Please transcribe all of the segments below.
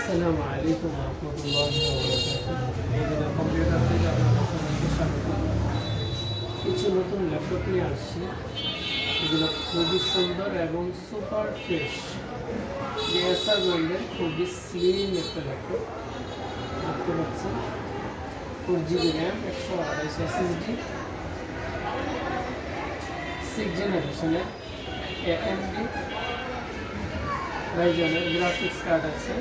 আসসালামু আলাইকুম রহমতুল্লাহি ওয়া বারাকাতুহু। কম্পিউটার থেকে আপনাদের সবাইকে স্বাগত। কিছু নতুন ল্যাপটপ নিয়ে আসছি, এগুলো খুবই সুন্দর এবং সুপার ফ্রেশ। এসার ব্র্যান্ডের খুবই স্লিম একটা ল্যাপটপ দেখতে পাচ্ছেন। 4GB র্যাম, 128 SSD, 6 জেনারেশনের AMD রাইজনের গ্রাফিক্স কার্ড আছে।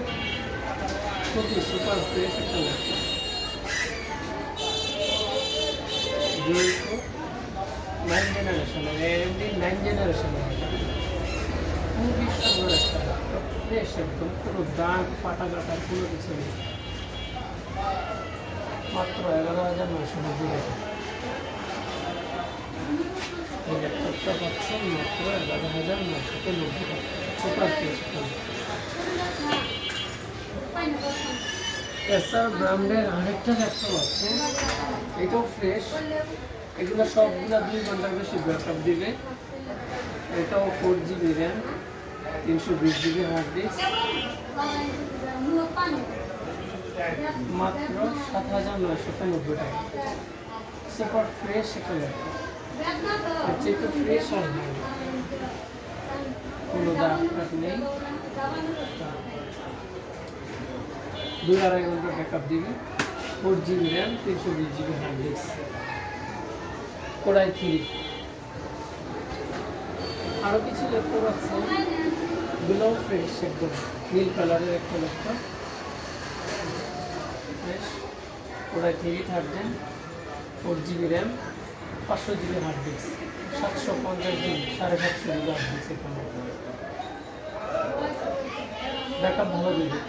খুবই সুপার ফ্রেশ একটা ল্যাপটপ। যেহেতু 9 জেনারেশনের AMD 9 জেনারেশনের খুবই সুন্দর একটা ল্যাপটপ, ফ্রেশ একদম, কোনো দাগ ফাটা কাটার কোনো কিছু নেই। মাত্র 11,990 টাকা। এই ল্যাপটপটা পাচ্ছেন মাত্র 11,990 টাকা। সুপার ফ্রেশ এসার ব্র্যান্ডের আরেকটা ল্যাপটপ আছে, এটাও ফ্রেশ। এগুলো সবগুলো 2 ঘন্টার বেশি ব্যাকআপ দিবে। এটাও 4GB RAM, 320GB hard disk, মাত্র 7,990 টাকা। সুপার ফ্রেশ একটা ল্যাপটপ, যেহেতু ফ্রেশ আর নেই, কোনো দাগ টাগ নেই। 2-2.5 ঘন্টা ব্যাকআপ দিবে। 4GB RAM, 320GB hard disk, core i 3। আরও কিছু ল্যাপটপ আছে, এগুলোও ফ্রেশ একদম, নীল কালারের একটা laptop, fresh, core i 3 third gen, 4GB RAM, 500GB hard disk, 750GB, 750GB hard disk. এখানে ব্যাকআপ ভালো দিবে,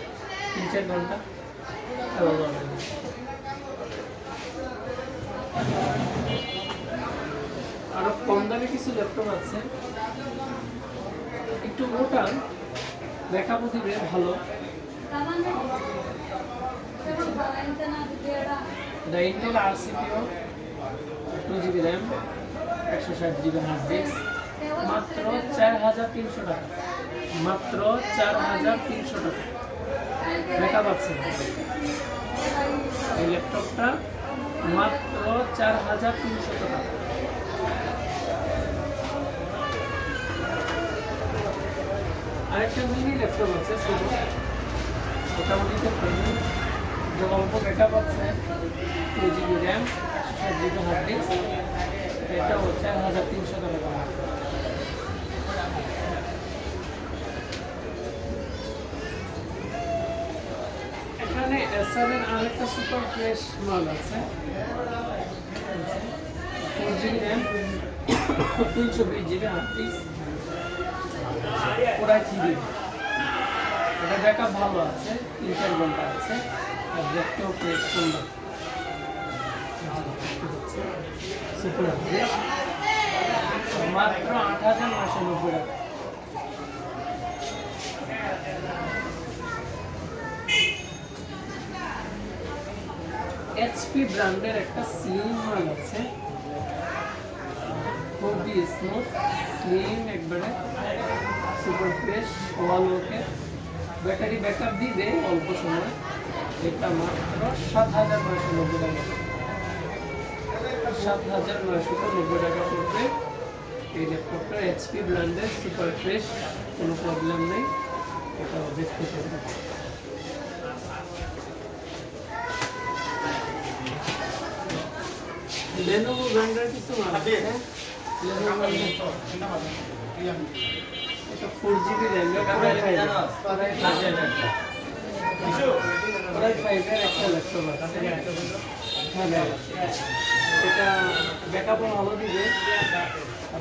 3-4 ঘন্টা। আরো কম দামে কিছু ল্যাপটপ আছে, একটু মোটা, ব্যাকআপ দিবে ভালো। Intel CPU, 2GB RAM, 160GB hard disk, মাত্র 4,300 টাকা। মাত্র 4,300 টাকা ব্যাকআপ আছে এই ল্যাপটপটা, মাত্র 4,300 টাকা। আরেকটা মিনি ল্যাপটপ আছে, শুধু ওটাও নিতে পারবেন, যে অল্প ব্যাকআপ আছে, 2GB RAM, 160GB hard disk, এটাও 4,300 টাকা। এখানে এসারের আরেকটা সুপার ফ্রেশ মাল আছে, 4GB RAM, 320GB hard disk, core i 3। এটা ব্যাকআপ ভালো আছে, 3-4 ঘন্টা আছে, আর দেখতেও ফ্রেশ সুন্দর। সুপার ফ্রেশ, মাত্র 8,990 টাকা। HP ব্র্যান্ডের একটা স্লিম মাল আছে, খুবই স্মুথ, স্লিম একবারে, সুপার ফ্রেশ, ওয়াল ওকে, ব্যাটারি ব্যাকআপ দিবে অল্প সময়। এটা মাত্র 7,990 টাকা। 7,990 টাকা পড়বে এই ল্যাপটপটা। HP ব্র্যান্ডের, সুপার ফ্রেশ, কোনো প্রবলেম নেই, এটা দেখতে পাবেন। Lenovo ব্র্যান্ডের কিছু মাল আছে, Lenovo ব্র্যান্ডের এটা 4GB র্যাম, কোরাই 5 এর একটা ল্যাপটপ আছে। হ্যাঁ, এটা ব্যাকআপও ভালো দিবে,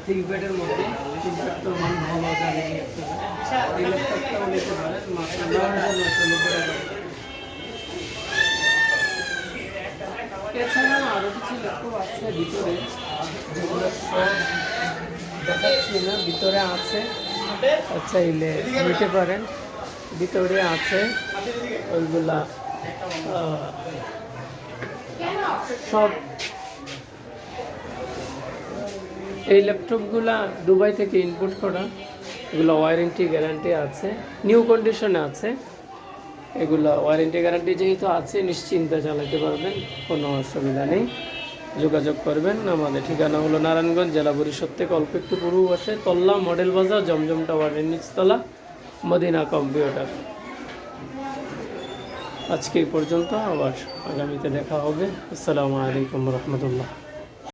থিংকপ্যাডের মধ্যে, থিংকপ্যাড তো মান ভালো জানে। এই ল্যাপটপটাও নিতে পারেন, মাত্র 9,990 টাকা। এছাড়াও আরও কিছু ল্যাপটপ আছে ভিতরে, যেগুলো সব দেখাচ্ছি না, ভিতরে আছে, চাইলে নিতে পারেন। ভিতরে আছে ওইগুলা সব। এই ল্যাপটপগুলা দুবাই থেকে ইম্পোর্ট করা, এগুলো ওয়ারেন্টি গ্যারান্টি আছে, নিউ কন্ডিশনে আছে। এগুলা ওয়ারেন্টি গ্যারান্টি যেহেতু আছে, নিশ্চিন্তে চালাতে পারবেন, কোনো অসুবিধা নেই। যোগাযোগ করবেন। আমাদের ঠিকানা হলো নারায়ণগঞ্জ, জেলা বরিশাল থেকে অল্প একটু পূর্ব পাশে তল্লা মডেল বাজার, জমজম টাওয়ারের নিচতলা, মদিনা কম্পিউটার। আজকে এই পর্যন্ত, আবার আগামীতে দেখা হবে। আসসালামু আলাইকুম রহমতুল্লাহ।